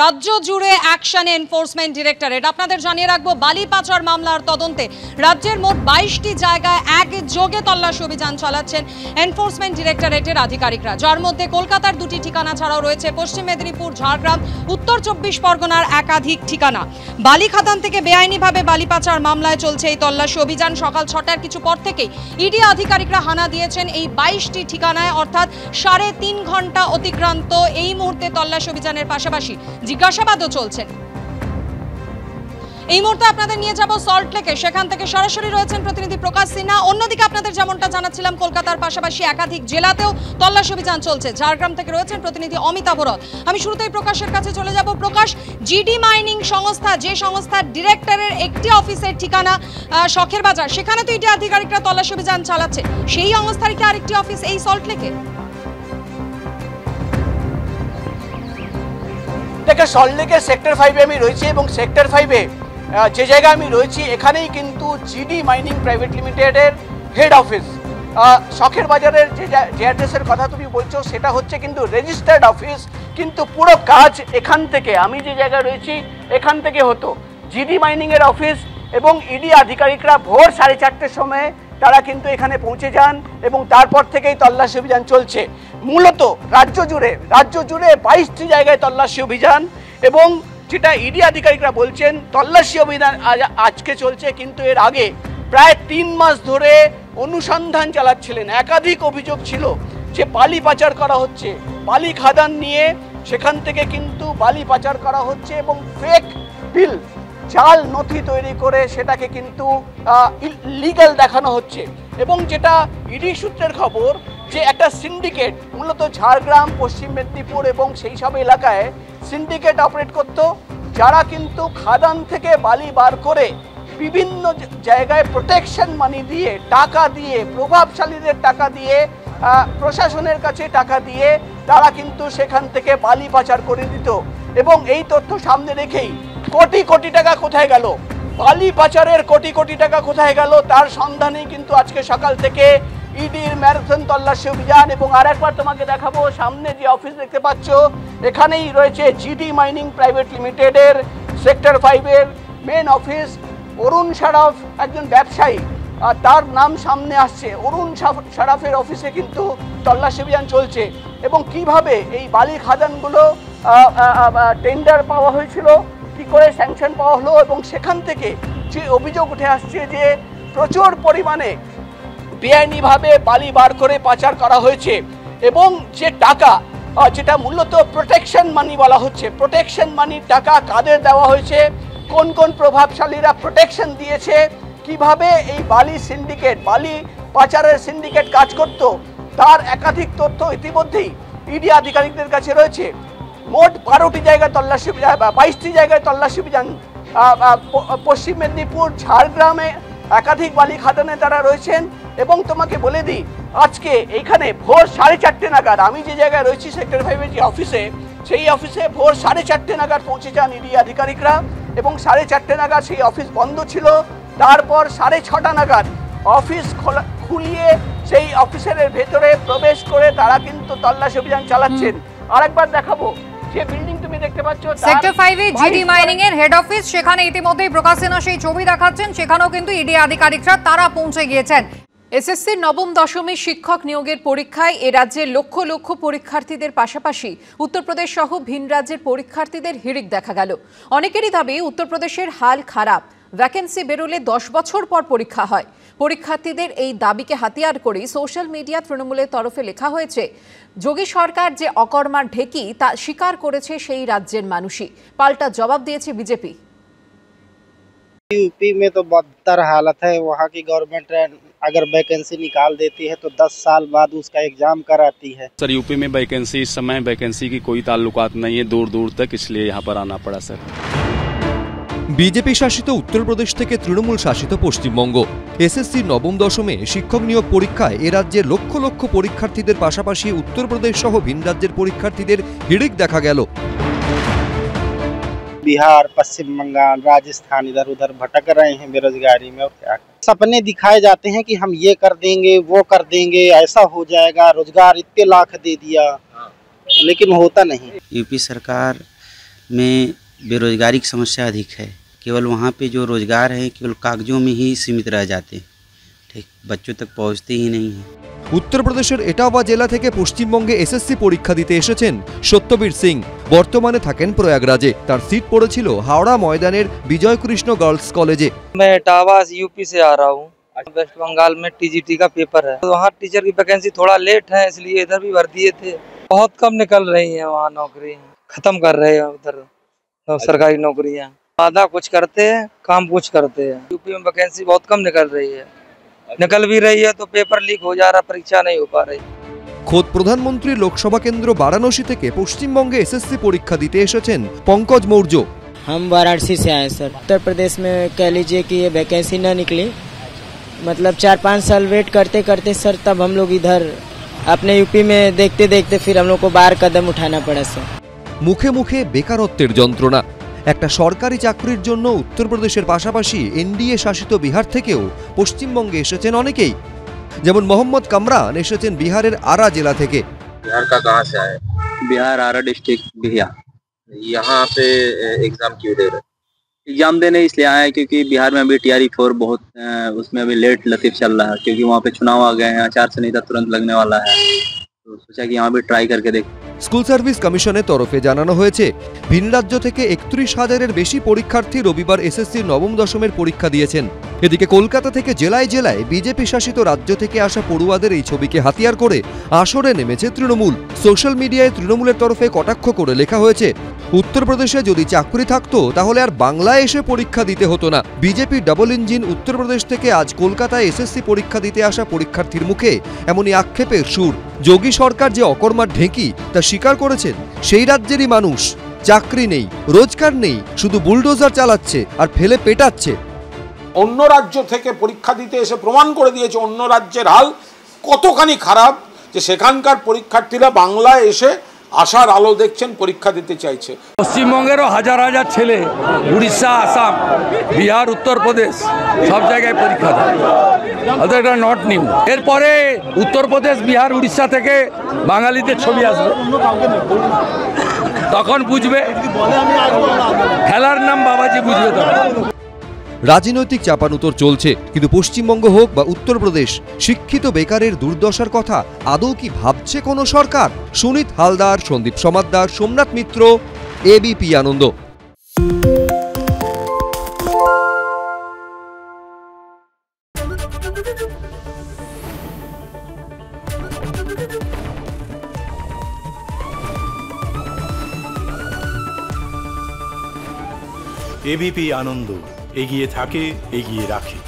রাজ্য জুড়ে অ্যাকশনে এনফোর্সমেন্ট ডিরেক্টরেট। আপনাদের জানিয়ে রাখবো, বালি পাচার মামলার তদন্তে রাজ্যের মোট 22টি জায়গায় একযোগে তল্লাশি অভিযান চালাচ্ছেন এনফোর্সমেন্ট ডিরেক্টরেটের আধিকারিকরা, যার মধ্যে কলকাতার 2টি ঠিকানা ছাড়াও রয়েছে পশ্চিম মেদিনীপুর, ঝাড়গ্রাম, উত্তর 24 পরগনার একাধিক ঠিকানা। বালি খাদান থেকে বেআইনিভাবে বালি পাচার মামলায় চলছে এই তল্লাশি অভিযান। সকাল 6টার কিছু পর থেকেই ইডি আধিকারিকরা হানা দিয়েছেন এই 22টি ঠিকানায়, অর্থাৎ 3.5 ঘন্টা অতিক্রান্ত। এই মুহূর্তে তল্লাশি অভিযানের পাশাপাশি জিজ্ঞাসাবাদও চলছে। এই মুহূর্তে আপনাদের নিয়ে যাব সল্টলেকে, সেখান থেকে সরাসরি রয়েছেন প্রতিনিধি প্রকাশ সিনহা। অন্যদিকে আপনাদের যেমনটা জানাচ্ছিলাম, কলকাতার পাশাপাশি একাধিক জেলাতেও তল্লাশি অভিযান চলছে। ঝাড়গ্রাম থেকে রয়েছেন প্রতিনিধি অমিতাভ রথ। আমি শুরুতেই প্রকাশের কাছে চলে যাব। প্রকাশ, জিডি মাইনিং সংস্থা, যে সংস্থার ডিরেক্টরের একটি অফিসের ঠিকানা শখের বাজার, সেখানে তো ইডি আধিকারিকরা তল্লাশি অভিযান চালাচ্ছে। সেই সংস্থার কি আরেকটি অফিস এই সল্টলেকে? দেখে সল্টলেকের সেক্টর 5-এ আমি রয়েছি এবং সেক্টর 5-এ যে জায়গায় আমি রয়েছি এখানেই কিন্তু জিডি মাইনিং প্রাইভেট লিমিটেডের হেড অফিস। শখের বাজারের যে অ্যাড্রেসের কথা তুমি বলছো সেটা হচ্ছে কিন্তু রেজিস্টার্ড অফিস, কিন্তু পুরো কাজ এখান থেকে, আমি যে জায়গায় রয়েছি এখান থেকে হতো। জিডি মাইনিংয়ের অফিস এবং ইডি আধিকারিকরা ভোর 4:30টার সময় তারা কিন্তু এখানে পৌঁছে যান এবং তারপর থেকেই তল্লাশি অভিযান চলছে। মূলত রাজ্য জুড়ে 22টি জায়গায় তল্লাশি অভিযান, এবং যেটা ইডি আধিকারিকরা বলছেন তল্লাশি অভিযান আজকে চলছে, কিন্তু এর আগে প্রায় 3 মাস ধরে অনুসন্ধান চালাচ্ছিলেন। একাধিক অভিযোগ ছিল যে বালি পাচার করা হচ্ছে, বালি খাদান নিয়ে সেখান থেকে কিন্তু বালি পাচার করা হচ্ছে এবং ফেক বিল, জাল নথি তৈরি করে সেটাকে কিন্তু লিগ্যাল দেখানো হচ্ছে। এবং যেটা ইডি সূত্রের খবর যে একটা সিন্ডিকেট মূলত ঝাড়গ্রাম, পশ্চিম মেদিনীপুর এবং সেই সব এলাকায় সিন্ডিকেট অপারেট করত, যারা কিন্তু খাদান থেকে বালি বার করে বিভিন্ন জায়গায় প্রোটেকশন মানি দিয়ে, টাকা দিয়ে, প্রভাবশালীদের টাকা দিয়ে, প্রশাসনের কাছে টাকা দিয়ে তারা কিন্তু সেখান থেকে বালি পাচার করে দিত। এবং এই তথ্য সামনে রেখেই কোটি কোটি টাকা কোথায় গেল, বালি পাচারের কোটি কোটি টাকা কোথায় গেল, তার সন্ধানেই কিন্তু আজকে সকাল থেকে ইডির ম্যারাথন তল্লাশি অভিযান। এবং আরেকবার তোমাকে দেখাবো, সামনে যে অফিস দেখতে পাচ্ছ এখানেই রয়েছে জিডি মাইনিং প্রাইভেট লিমিটেডের সেক্টর 5-এর মেন অফিস। অরুণ সারাফ একজন ব্যবসায়ী, আর তার নাম সামনে আসছে। অরুণ সারাফের অফিসে কিন্তু তল্লাশি অভিযান চলছে এবং কিভাবে এই বালি খাদানগুলো টেন্ডার পাওয়া হয়েছিল, কি করে স্যাংশন পাওয়া হলো, এবং সেখান থেকে যে অভিযোগ উঠে আসছে যে প্রচুর পরিমাণে বেআইনিভাবে বালি বার করে পাচার করা হয়েছে, এবং যে টাকা, যেটা মূলত প্রোটেকশন মানি বলা হচ্ছে, প্রোটেকশন মানির টাকা কাদের দেওয়া হয়েছে, কোন কোন প্রভাবশালীরা প্রোটেকশন দিয়েছে, কিভাবে এই বালি সিন্ডিকেট, বালি পাচারের সিন্ডিকেট কাজ করত, তার একাধিক তথ্য ইতিমধ্যেই ইডি আধিকারিকদের কাছে রয়েছে। মোট 12টি জায়গায় তল্লাশি, 22টি জায়গায় তল্লাশি অভিযান। পশ্চিম মেদিনীপুর, ঝাড়গ্রামে একাধিক বালি খাদানে তারা রয়েছেন। এবং তোমাকে বলে দিই, আজকে এইখানে ভোর 4:30 নাগাদ, আমি যে জায়গায় রয়েছি সেক্টর 5-এর যে অফিসে, সেই অফিসে ভোর 4:30 নাগাদ পৌঁছে যান ইডি আধিকারিকরা এবং 4:30 নাগাদ সেই অফিস বন্ধ ছিল। তারপর 6:30 নাগাদ অফিস খুলিয়ে সেই অফিসের ভেতরে প্রবেশ করে তারা কিন্তু তল্লাশি অভিযান চালাচ্ছেন। আরেকবার দেখাবো, যে বিল্ডিং তুমি দেখতে পাচ্ছ সেক্টর 5-এ জিডি মাইনিং এর হেড অফিস, সেখানে ইতিমধ্যেই প্রকাশ সিনহা সেই ছবি দেখাচ্ছেন। সেখানেও কিন্তু ইডি আধিকারিকরা তারা পৌঁছে গিয়েছেন। এসএসসির নবম দশমী শিক্ষক নিয়োগের পরীক্ষায় এ রাজ্যের লক্ষ লক্ষ পরীক্ষার্থীদের পাশাপাশি উত্তরপ্রদেশ সহ ভিন রাজ্যের পরীক্ষার্থীদের হিড়িক দেখা গেল। অনেকেরই দাবি উত্তরপ্রদেশের হাল খারাপ, ভ্যাকেন্সি বেরোলে 10 বছর পর পরীক্ষা হয়। পরীক্ষার্থীদের এই দাবিকে হাতিয়ার করেই সোশ্যাল মিডিয়া তৃণমূলের তরফে লেখা হয়েছে, যোগী সরকার যে অকর্মার ঢেকি তা স্বীকার করেছে সেই রাজ্যের মানুষই। পাল্টা জবাব দিয়েছে বিজেপি। यूपी में तो बदतर हालत है। वहाँ की गवर्नमेंट अगर वैकेंसी निकाल देती है तो 10 साल बाद उसका एग्जाम कराती है। सर यूपी में वैकेंसी, इस समय वैकेंसी की कोई ताल्लुकात नहीं है दूर दूर तक, इसलिए यहाँ पर आना पड़ा सर। বিজেপি শাসিত উত্তরপ্রদেশ থেকে তৃণমূল শাসিত পশ্চিমবঙ্গ, এসএসসি নবম দশমে শিক্ষক নিয়োগ পরীক্ষায় এ রাজ্যের লক্ষ লক্ষ পরীক্ষার্থীদের পাশাপাশি উত্তরপ্রদেশ সহ ভিন রাজ্যের পরীক্ষার্থীদের হিড়িক দেখা গেল। बिहार, पश्चिम बंगाल, राजस्थान इधर उधर भटक रहे हैं बेरोजगारी में। और क्या सपने दिखाए जाते हैं कि हम ये कर देंगे, वो कर देंगे, ऐसा हो जाएगा, रोजगार इतने लाख दे दिया, लेकिन होता नहीं। यूपी सरकार में बेरोजगारी की समस्या अधिक है। केवल वहाँ पे जो रोजगार है केवल कागजों में ही सीमित रह जाते हैं, ठीक बच्चों तक पहुँचते ही नहीं हैं। উত্তরপ্রদেশের এটাওয়া জেলা থেকে পশ্চিমবঙ্গে এসএসসি পরীক্ষা দিতে এসেছেন সত্যবীর সিং। বর্তমানে থাকেন প্রয়াগরাজে। তার সিট পড়েছিল হাওড়া ময়দানের বিজয় কৃষ্ণ গার্লস কলেজে। मैं इटावा यूपी से आ रहा हूँ। वेस्ट बंगाल में टीजीटी का पेपर है, वहाँ टीचर की वैकेंसी थोड़ा लेट है, इसलिए इधर भी भर दिए थे। बहुत कम निकल रही है वहाँ नौकरी, खत्म कर रहे हैं उधर सरकारी नौकरियाँ। आधा कुछ करते हैं, काम कुछ करते हैं। यूपी में वैकेंसी बहुत कम निकल रही है, निकल भी रही है तो पेपर लीक हो जा रहा, परीक्षा नहीं हो पा रही। খোদ প্রধানমন্ত্রী লোকসভা কেন্দ্র বারাণসী থেকে পশ্চিমবঙ্গে এসএসসি পরীক্ষা দিতে এসেছেন পঙ্কজ মৌর্য। हम वाराणसी से आए सर। उत्तर प्रदेश में कह लीजिए कि ये वैकेंसी न निकली, मतलब 4-5 साल वेट करते करते सर तब हम लोग इधर अपने यूपी में देखते देखते फिर हम लोग को बाहर कदम उठाना पड़ा सर। মুখে মুখে বেকারত্বের যন্ত্রণা। একটা সরকারি চাকরির জন্য উত্তরপ্রদেশের পাশাপাশি এনডিএ শাসিত বিহার থেকেও পশ্চিমবঙ্গে এসেছেন অনেকেই। যেমন মোহাম্মদ কামরান এসেছেন বিহারের আরা জেলা থেকে। बिहार का कहाँ से आए? बिहार आरा डिस्ट्रिक्ट बिहार। यहाँ पे एग्जाम क्यों दे रहे? एग्जाम देने इसलिए आए हैं क्योंकि बिहार में अभी TRE-4 बहुत उसमें अभी लेट लतीफ चल रहा है, क्योंकि वहाँ पे चुनाव आ गए हैं, आचार संहिता तुरंत लगने वाला है, तो सोचा कि यहाँ भी ट्राई करके देख। স্কুল সার্ভিস কমিশনের তরফে জানানো হয়েছে ভিন রাজ্য থেকে ৩১,০০০-এর বেশি পরীক্ষার্থী রবিবার এসএসসির নবম দশমের পরীক্ষা দিয়েছেন। এদিকে কলকাতা থেকে জেলায় জেলায় বিজেপি শাসিত রাজ্য থেকে আসা পড়ুয়াদের এই ছবিকে হাতিয়ার করে আসরে নেমেছে তৃণমূল। সোশ্যাল মিডিয়ায় তৃণমূলের তরফে কটাক্ষ করে লেখা হয়েছে, উত্তরপ্রদেশে যদি চাকরি থাকতো তাহলে আর বাংলায় এসে পরীক্ষা দিতে হতো না। বিজেপির ডাবল ইঞ্জিন উত্তরপ্রদেশ থেকে আজ কলকাতায় এসএসসি পরীক্ষা দিতে আসা পরীক্ষার্থীর মুখে এমনই আক্ষেপের সুর। যোগী সরকার যে অকর্মার ঢেঁকি তা স্বীকার করেছেন সেই রাজ্যেরই মানুষ। চাকরি নেই, রোজগার নেই, শুধু বুলডোজার চালাচ্ছে আর ফেলে পেটাচ্ছে। অন্য রাজ্য থেকে পরীক্ষা দিতে এসে প্রমাণ করে দিয়েছে অন্য রাজ্যের হাল কতখানি খারাপ, যে সেখানকার পরীক্ষার্থীরা বাংলায় এসে আশার আলো দেখছেন, পরীক্ষা দিতে চাইছে। পশ্চিমবঙ্গেরও হাজার হাজার ছেলে উড়িষ্যা, আসাম, বিহার, উত্তরপ্রদেশ সব জায়গায় পরীক্ষা দেয়, এটা নট নিউ। এরপরে উত্তরপ্রদেশ, বিহার, উড়িষ্যা থেকে বাঙালিদের ছবি আসবে, তখন বুঝবে খেলার নাম বাবাজি, বুঝবে তখন। রাজনৈতিক চাপানুতর চলছে, কিন্তু পশ্চিমবঙ্গ হোক বা উত্তরপ্রদেশ, শিক্ষিত বেকারের দুর্দশার কথা আদৌ কি ভাবছে কোনো সরকার? সুনীত হালদার, সন্দীপ সমাদ্দার, সোমনাথ মিত্র, এবিপি আনন্দ। এবিপি আনন্দ, এগিয়ে থাকে, এগিয়ে রাখে।